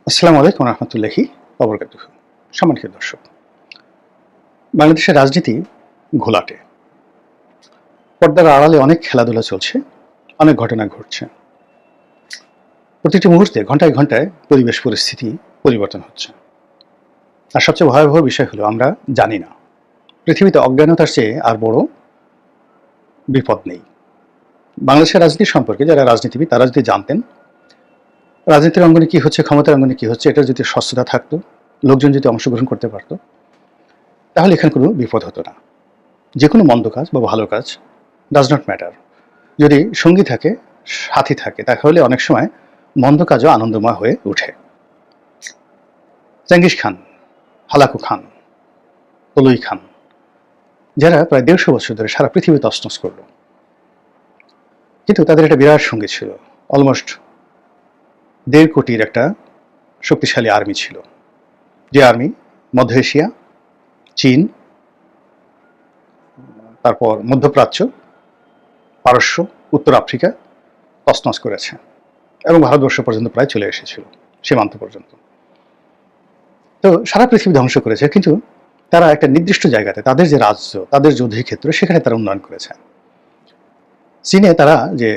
আসসালামু আলাইকুম রহমতুল্লাহি ওবরকাতুহু। সম্মানিত দর্শক, বাংলাদেশের রাজনীতি ঘোলাটে। পর্দার আড়ালে অনেক খেলাধুলা চলছে, অনেক ঘটনা ঘটছে। প্রতিটি মুহূর্তে ঘন্টায় ঘন্টায় পরিবেশ পরিস্থিতি পরিবর্তন হচ্ছে। আর সবচেয়ে ভয়াবহ বিষয় হলো আমরা জানি না। পৃথিবীতে অজ্ঞানতার চেয়ে আর বড় বিপদ নেই। বাংলাদেশের রাজনীতি সম্পর্কে যারা রাজনীতিবিদ তারা যদি জানতেন রাজনীতির অঙ্গনে কি হচ্ছে, ক্ষমতার অঙ্গনে কি হচ্ছে, এটার যদি স্বচ্ছতা থাকতো, লোকজন যদি অংশগ্রহণ করতে পারতো, তাহলে এখানে কোনো বিপদ হতো না। যে কোনো মন্দ কাজ বা ভালো কাজ ডাজ নট ম্যাটার, যদি সঙ্গী থাকে, সাথী থাকে, তাহলে অনেক সময় মন্দ কাজও আনন্দময় হয়ে ওঠে। চেঙ্গিস খান, হালাকু খান, তলুই খান, যারা প্রায় ১৫০ বছর ধরে সারা পৃথিবী তছনছ করলো, কিন্তু তাদের একটা বিরাট সঙ্গী ছিল। অলমোস্ট ১.৫ কোটির একটা শক্তিশালী আর্মি ছিল, যে আর্মি মধ্য এশিয়া, চীন, তারপর মধ্যপ্রাচ্য, পারস্য, উত্তর আফ্রিকা তছনছ করেছে এবং ভারতবর্ষ পর্যন্ত প্রায় চলে এসেছিল, সীমান্ত পর্যন্ত। তো সারা পৃথিবী ধ্বংস করেছে, কিন্তু তারা একটা নির্দিষ্ট জায়গাতে তাদের যে রাজ্য, তাদের যুদ্ধের ক্ষেত্র, সেখানে তারা উন্নয়ন করেছে। চীনে তারা যে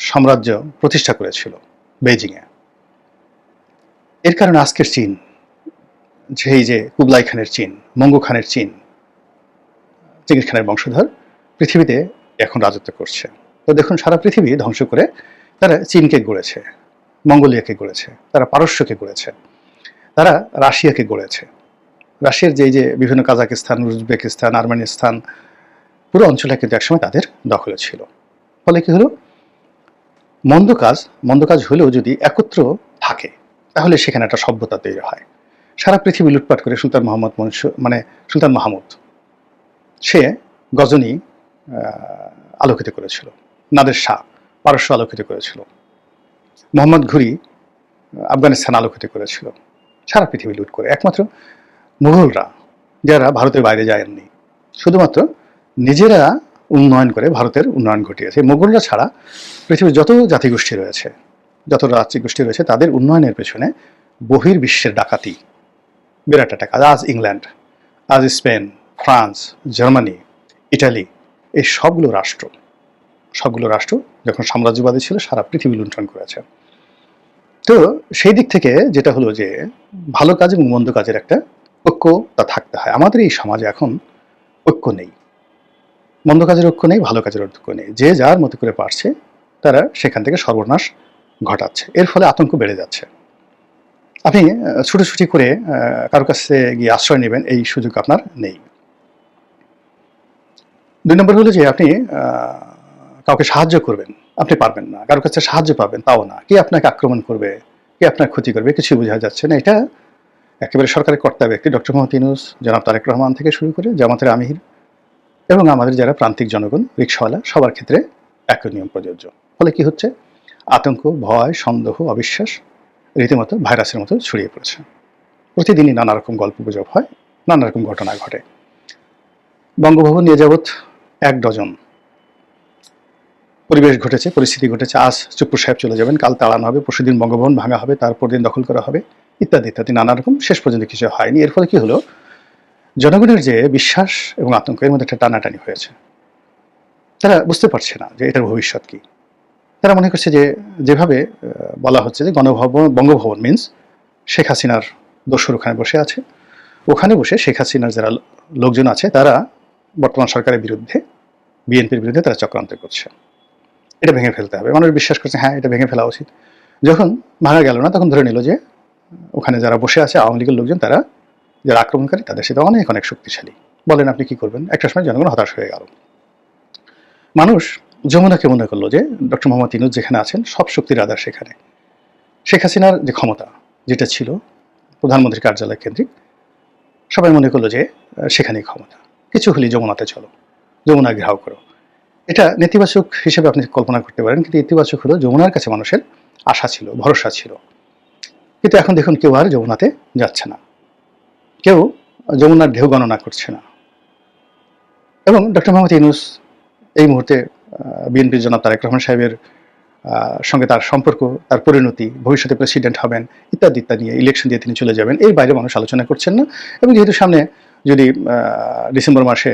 সাম্রাজ্য প্রতিষ্ঠা করেছিল বেইজিংয়ে, এর কারণে আজকের চীন, সেই যে কুবলাই খানের চীন, মঙ্গু খানের চীন, চেঙ্গিস খানের বংশধর পৃথিবীতে এখন রাজত্ব করছে। তো দেখুন, সারা পৃথিবী ধ্বংস করে তারা চীনকে গড়েছে, মঙ্গোলিয়াকে গড়েছে, তারা পারস্যকে গড়েছে, তারা রাশিয়াকে গড়েছে। রাশিয়ার যে বিভিন্ন কাজাকিস্তান, উজবেকিস্তান, আর্মেনিস্তান, পুরো অঞ্চলটা কিন্তু একসময় তাদের দখলে ছিল। ফলে কি হলো, মন্দ কাজ হলেও যদি একত্র থাকে, তাহলে সেখানে একটা সভ্যতা তৈরি হয়। সারা পৃথিবী লুটপাট করে সুলতান মাহমুদ, সে গজনী আলোকিত করেছিল, নাদের শাহ পারস্য আলোকিত করেছিল, মোহাম্মদ ঘুরি আফগানিস্তান আলোকিত করেছিল, সারা পৃথিবী লুট করে। একমাত্র মুঘলরা, যারা ভারতের বাইরে যায়নি, শুধুমাত্র নিজেরা উন্নয়ন করে ভারতের উন্নয়ন ঘটিয়েছে। মুঘলরা ছাড়া পৃথিবীর যত জাতিগোষ্ঠী রয়েছে, যত রাজ্যগোষ্ঠী রয়েছে, তাদের উন্নয়নের পেছনে বহির্বিশ্বের ডাকাতি বিরাট একটা কাজ। আজ ইংল্যান্ড, আজ স্পেন, ফ্রান্স, জার্মানি, ইটালি, এই সবগুলো রাষ্ট্র যখন সাম্রাজ্যবাদী ছিল, সারা পৃথিবী লুণ্ঠন করেছে। তো সেই দিক থেকে যেটা হলো যে ভালো কাজ এবং মন্দ কাজের একটা ঐক্যতা থাকতে হয়। আমাদের এই সমাজে এখন ঐক্য নেই, মন্দ কাজের ঐক্য নেই, ভালো কাজের ঐক্য নেই। যে যার মতো করে পারছে, তারা সেখান থেকে সর্বনাশ ঘটাচ্ছে। এর ফলে আতঙ্ক বেড়ে যাচ্ছে। আপনি ছুটোছুটি করে কারো কাছে গিয়ে আশ্রয় নেবেন, এই সুযোগ আপনার নেই। ২ নম্বর হলো যে আপনি কাউকে সাহায্য করবেন, আপনি পারবেন না। কারোর কাছে সাহায্য পাবেন, তাও না। কে আপনাকে আক্রমণ করবে, কে আপনার ক্ষতি করবে, কিছুই বোঝা যাচ্ছে না। এটা একেবারে সরকারের কর্তা ব্যক্তি ডক্টর মোহাম্মদ ইউনূস, জনাব তারেক রহমান থেকে শুরু করে জামাতের আমির এবং আমাদের যারা প্রান্তিক জনগণ, রিকশাওয়ালা, সবার ক্ষেত্রে একই নিয়ম প্রযোজ্য। ফলে কি হচ্ছে, আতঙ্ক, ভয়, সন্দেহ, অবিশ্বাস রীতিমতো ভাইরাসের মতো ছড়িয়ে পড়েছে। প্রতিদিনই নানা রকম গল্পগুজব হয়, নানা রকম ঘটনা ঘটে। বঙ্গভবন নিয়ে যাবৎ ১ ডজন পরিবেশ ঘটেছে, পরিস্থিতি ঘটেছে। আজ চুপ্পু সাহেব চলে যাবেন, কাল তাড়ানো হবে, পরশুদিন বঙ্গভবন ভাঙা হবে, তারপর দিন দখল করা হবে, ইত্যাদি ইত্যাদি নানা রকম। শেষ পর্যন্ত কিছু হয়নি। এর ফলে কি হলো, জনগণের যে বিশ্বাস এবং আতঙ্ক, এর মধ্যে একটা টানাটানি হয়েছে। তারা বুঝতে পারছে না যে এটার ভবিষ্যৎ কি। তারা মনে করছে যে যেভাবে বলা হচ্ছে যে বঙ্গভবন মিন্স শেখ হাসিনার দস্যুর ওখানে বসে আছে, ওখানে বসে শেখ হাসিনার যারা লোকজন আছে, তারা বর্তমান সরকারের বিরুদ্ধে, বিএনপির বিরুদ্ধে তারা চক্রান্ত করছে। এটা ভেঙে ফেলতে হবে। মানুষ বিশ্বাস করছে হ্যাঁ, এটা ভেঙে ফেলা উচিত। যখন ভাঙা গেল না, তখন ধরে নিল যে ওখানে যারা বসে আছে আওয়ামী লীগের লোকজন, তারা যারা আক্রমণকারী, তাদের সাথে অনেক অনেক শক্তিশালী। বলেন আপনি কি করবেন? একটা সময় জনগণ হতাশ হয়ে গেল। মানুষ যমুনাকে মনে করলো যে ডক্টর মোহাম্মদ ইউনূস যেখানে আছেন, সব শক্তির আধার সেখানে। শেখ হাসিনার যে ক্ষমতা যেটা ছিল প্রধানমন্ত্রীর কার্যালয় কেন্দ্রিক, সবাই মনে করলো যে সেখানেই ক্ষমতা। কিছু হলে যমুনাতে চলো, যমুনা ঘেরাও করো। এটা নেতিবাচক হিসেবে আপনি কল্পনা করতে পারেন, কিন্তু ইতিবাচক হলো যমুনার কাছে মানুষের আশা ছিল, ভরসা ছিল। কিন্তু এখন দেখুন, কেউ আর যমুনাতে যাচ্ছে না, কেউ যমুনার ঢেউ গণনা করছে না। এবং ডক্টর মোহাম্মদ ইউনূস এই মুহূর্তে বিএনপির জনাব তারেক রহমান সাহেবের সঙ্গে তার সম্পর্ক, তার পরিণতি, ভবিষ্যতে প্রেসিডেন্ট হবেন ইত্যাদি ইত্যাদি নিয়ে, ইলেকশন দিয়ে তিনি চলে যাবেন, এর বাইরে মানুষ আলোচনা করছেন না। এবং যেহেতু সামনে যদি ডিসেম্বর মাসে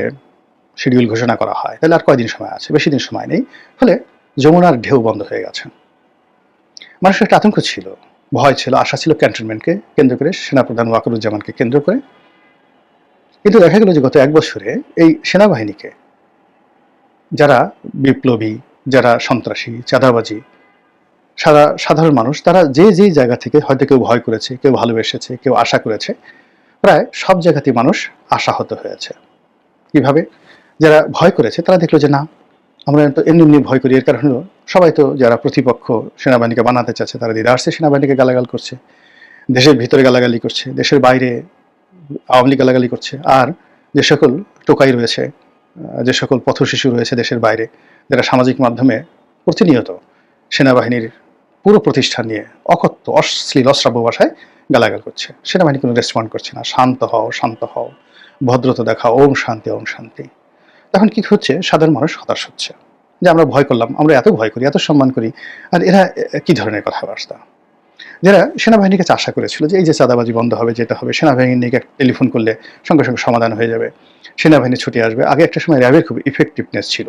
শিডিউল ঘোষণা করা হয়, তাহলে আর কয়দিন সময় আছে, বেশি দিন সময় নেই। ফলে যমুনার ঢেউ বন্ধ হয়ে গেছে। মানুষের একটা আতঙ্ক ছিল, ভয় ছিল, আশা ছিল ক্যান্টনমেন্টকে কেন্দ্র করে, সেনাপ্রধান ওয়াকারুজ্জামানকে কেন্দ্র করে। কিন্তু দেখা গেল যে গত 1 বছরে এই সেনাবাহিনীকে যারা বিপ্লবী, যারা সন্ত্রাসী, চাঁদাবাজি, সাধারণ মানুষ, তারা যে যেই জায়গা থেকে হয়তো কেউ ভয় করেছে, কেউ ভালোবেসেছে, কেউ আশা করেছে, প্রায় সব জায়গাতেই মানুষ আশাহত হয়েছে। কিভাবে? যারা ভয় করেছে তারা দেখলো যে না, আমরা তো এমনি এমনি ভয় করি, এর কারণ হলো সবাই তো যারা প্রতিপক্ষ সেনাবাহিনীকে বানাতে চাচ্ছে তারা দিদারসে সেনাবাহিনীকে গালাগাল করছে, দেশের ভিতরে গালাগালি করছে, দেশের বাইরে আওয়ামী লীগ গালাগালি করছে। আর যে সকল টোকাই রয়েছে, যে সকল পথশিশু রয়েছে দেশের বাইরে, যারা সামাজিক মাধ্যমে প্রতিনিয়ত সেনাবাহিনীর পুরো প্রতিষ্ঠান নিয়ে অকথ্য অশ্লীল অশ্রাব্য ভাষায় গালাগাল করছে, সেনাবাহিনী কোনো রেসপন্ড করছে না। শান্ত হও, শান্ত হও, ভদ্রতা দেখাও, ওম শান্তি, ওম শান্তি। তখন কি হচ্ছে? সাধারণ মানুষ হতাশ হচ্ছে যে আমরা ভয় করলাম, আমরা এত ভয় করি, এত সম্মান করি, আর এরা কি ধরনের কথাবার্তা। যারা সেনাবাহিনীর কাছে আশা করেছিল যে এই যে চাঁদাবাজি বন্ধ হবে, যেটা হবে, সেনাবাহিনীকে টেলিফোন করলে সঙ্গে সঙ্গে সমাধান হয়ে যাবে, সেনাবাহিনী ছুটে আসবে। আগে একটা সময় র্যাবের খুব ইফেক্টিভনেস ছিল,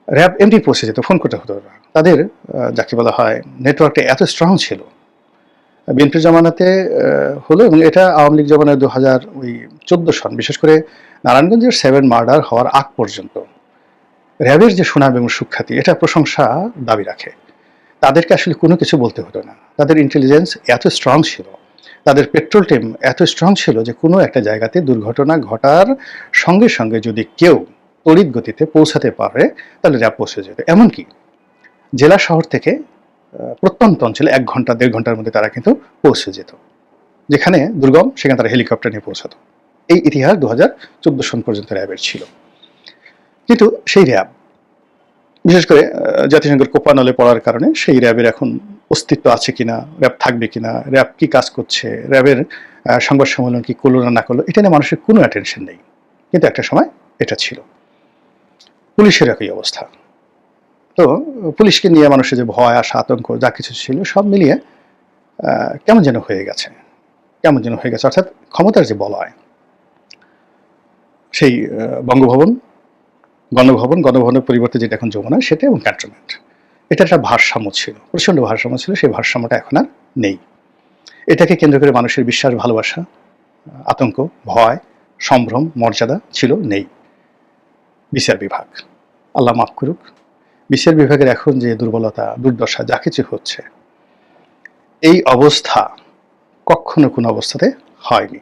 র্যাব এমনি পৌঁছে যেত, ফোন করতে হতো না। তাদের যাকে বলা হয় নেটওয়ার্কটা এত স্ট্রং ছিল। বিএনপির জমানাতে হলো, এবং এটা আওয়ামী লীগ জমানায় 2014 সন, বিশেষ করে নারায়ণগঞ্জের 7 মার্ডার হওয়ার আগ পর্যন্ত র্যাবের যে সুনাম এবং সুখ্যাতি, এটা প্রশংসা দাবি রাখে। তাদেরকে আসলে কোনো কিছু বলতে হতো না, তাদের ইন্টেলিজেন্স এত স্ট্রং ছিল, তাদের পেট্রোল টিম এত স্ট্রং ছিল যে কোনো একটা জায়গাতে দুর্ঘটনা ঘটার সঙ্গে সঙ্গে যদি কেউ তড়িৎ গতিতে পৌঁছাতে পারে তাহলে র্যাব পৌঁছে যেত। এমনকি জেলা শহর থেকে প্রত্যন্ত অঞ্চলে 1 ঘন্টা 1.5 ঘন্টার মধ্যে তারা কিন্তু পৌঁছে যেত, যেখানে দুর্গম সেখানে তারা হেলিকপ্টার নিয়ে পৌঁছাতো। এই ইতিহাস 2014 সন পর্যন্ত র্যাবের ছিল। কিন্তু সেই র্যাব, বিশেষ করে জাতিসংঘের কোপানলে পড়ার কারণে সেই র্যাবের এখন অস্তিত্ব আছে কিনা, র্যাব থাকবে কিনা, র্যাব কি কাজ করছে, র্যাবের সংবাদ সম্মেলন কি করলো না করলো, এটা নিয়ে মানুষের কোনো অ্যাটেনশন নেই। কিন্তু একটা সময় এটা ছিল। পুলিশের একই অবস্থা। তো পুলিশকে নিয়ে মানুষের যে ভয়, আশা, আতঙ্ক যা কিছু ছিল সব মিলিয়ে কেমন যেন হয়ে গেছে, কেমন যেন হয়ে গেছে। অর্থাৎ ক্ষমতার যে বলয়, সেই বঙ্গভবন, গণভবন, গণভবনের পরিবর্তে যেটা এখন যমুনা, সেটা এবং ক্যান্টনমেন্ট, এটা একটা ভারসাম্য ছিল, প্রচণ্ড ভারসাম্য ছিল। সেই ভারসাম্যটা এখন আর নেই। এটাকে কেন্দ্র করে মানুষের বিশ্বাস, ভালোবাসা, আতঙ্ক, ভয়, সম্ভ্রম, মর্যাদা ছিল, নেই। বিচার বিভাগ, আল্লাহ মাফ করুক, বিচার বিভাগের এখন যে দুর্বলতা, দুর্দশা, যা কিছু হচ্ছে, এই অবস্থা কখনো কোনো অবস্থাতে হয়নি।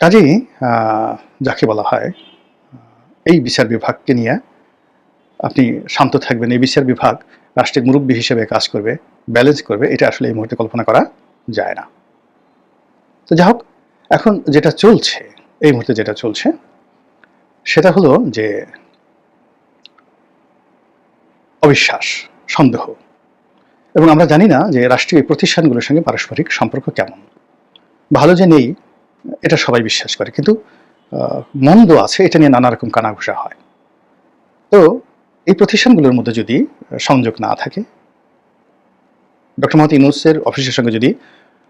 কাজেই যাকে বলা হয় এই বিচার বিভাগকে নিয়ে আপনি শান্ত থাকবেন, এই বিচার বিভাগ রাষ্ট্রের মুরব্বী হিসেবে কাজ করবে, ব্যালেন্স করবে, এটা আসলে এই মুহূর্তে কল্পনা করা যায় না। তো যাই হোক, এখন যেটা চলছে, এই মুহূর্তে যেটা চলছে সেটা হলো যে অবিশ্বাস, সন্দেহ। এবং আমরা জানি না যে রাষ্ট্রীয় প্রতিষ্ঠানগুলোর সঙ্গে পারস্পরিক সম্পর্ক কেমন। ভালো যে নেই এটা সবাই বিশ্বাস করে, কিন্তু মন্দ আছে এটা নিয়ে নানা রকম কানাঘুষা হয়। তো এই প্রতিষ্ঠানগুলোর মধ্যে যদি সংযোগ না থাকে, ডক্টর মোহাম্মদ ইউনূসের অফিসের সঙ্গে যদি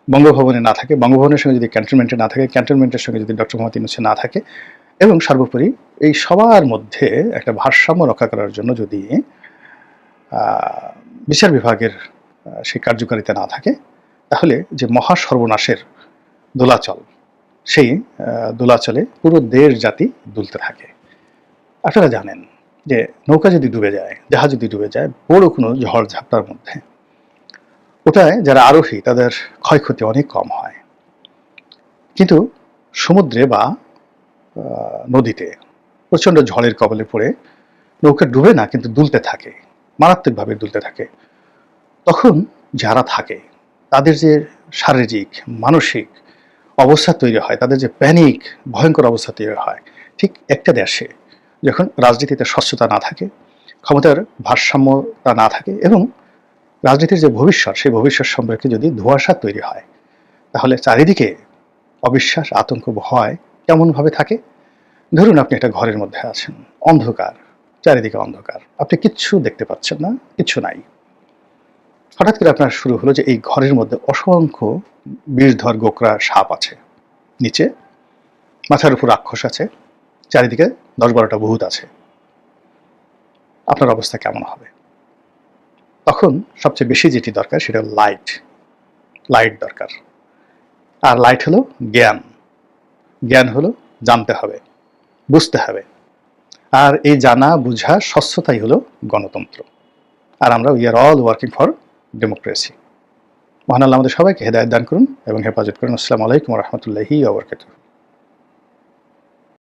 বঙ্গভবনে না থাকে, বঙ্গভবনের সঙ্গে যদি ক্যান্টনমেন্টে না থাকে, ক্যান্টনমেন্টের সঙ্গে যদি ডক্টর মোহাম্মদ ইউনূসে না থাকে, এবং সর্বোপরি এই সবার মধ্যে একটা ভারসাম্য রক্ষা করার জন্য যদি বিচার বিভাগের সেই কার্যকারিতা না থাকে, তাহলে যে মহা সর্বনাশের দোলাচল, সেই দোলাচলে পুরো দেশ জাতি দুলতে থাকে। আপনারা জানেন যে নৌকা যদি ডুবে যায়, জাহাজ যদি ডুবে যায় বড় কোনো ঝড় ঝাপটার মধ্যে, ওটায় যারা আরোহী তাদের ক্ষয়ক্ষতি অনেক কম হয়। কিন্তু সমুদ্রে বা নদীতে প্রচণ্ড ঝড়ের কবলে পড়ে নৌকা ডুবে না, কিন্তু দুলতে থাকে, মারাত্মকভাবে দুলতে থাকে। তখন যারা থাকে তাদের যে শারীরিক, মানসিক অবস্থা তৈরি হয়, তাদের যে প্যানিক, ভয়ঙ্কর অবস্থা তৈরি হয়, ঠিক একটা দেশে যখন রাজনীতিতে স্বচ্ছতা না থাকে, ক্ষমতার ভারসাম্যতা না থাকে, এবং রাজনীতির যে ভবিষ্যৎ, সেই ভবিষ্যৎ সম্পর্কে যদি ধোঁয়াশা তৈরি হয়, তাহলে চারিদিকে অবিশ্বাস, আতঙ্ক, ভয় কেমনভাবে থাকে। ধরুন আপনি একটা ঘরের মধ্যে আছেন, অন্ধকার, চারিদিকে অন্ধকার, আপনি কিচ্ছু দেখতে পাচ্ছেন না, কিচ্ছু নাই। হঠাৎ করে আপনার শুরু হলো যে এই ঘরের মধ্যে অসংখ্য বিষধর গোকরা সাপ আছে, নিচে মাথার উপর রাক্ষস আছে, চারিদিকে 10-12টা ভূত আছে। আপনার অবস্থা কেমন হবে? তখন সবচেয়ে বেশি যেটি দরকার সেটা হলো লাইট দরকার। আর লাইট হলো জ্ঞান। জ্ঞান হলো জানতে হবে, বুঝতে হবে। আর এই জানা বুঝা স্বচ্ছতাই হলো গণতন্ত্র। আর আমরা we are all working for democracy. মহান আল্লাহ আমাদের সবাইকে হেদায়েত দান করুন এবং হেফাজত করুন। আসসালামু আলাইকুম ওয়া রাহমাতুল্লাহি ওয়া বারাকাতুহু।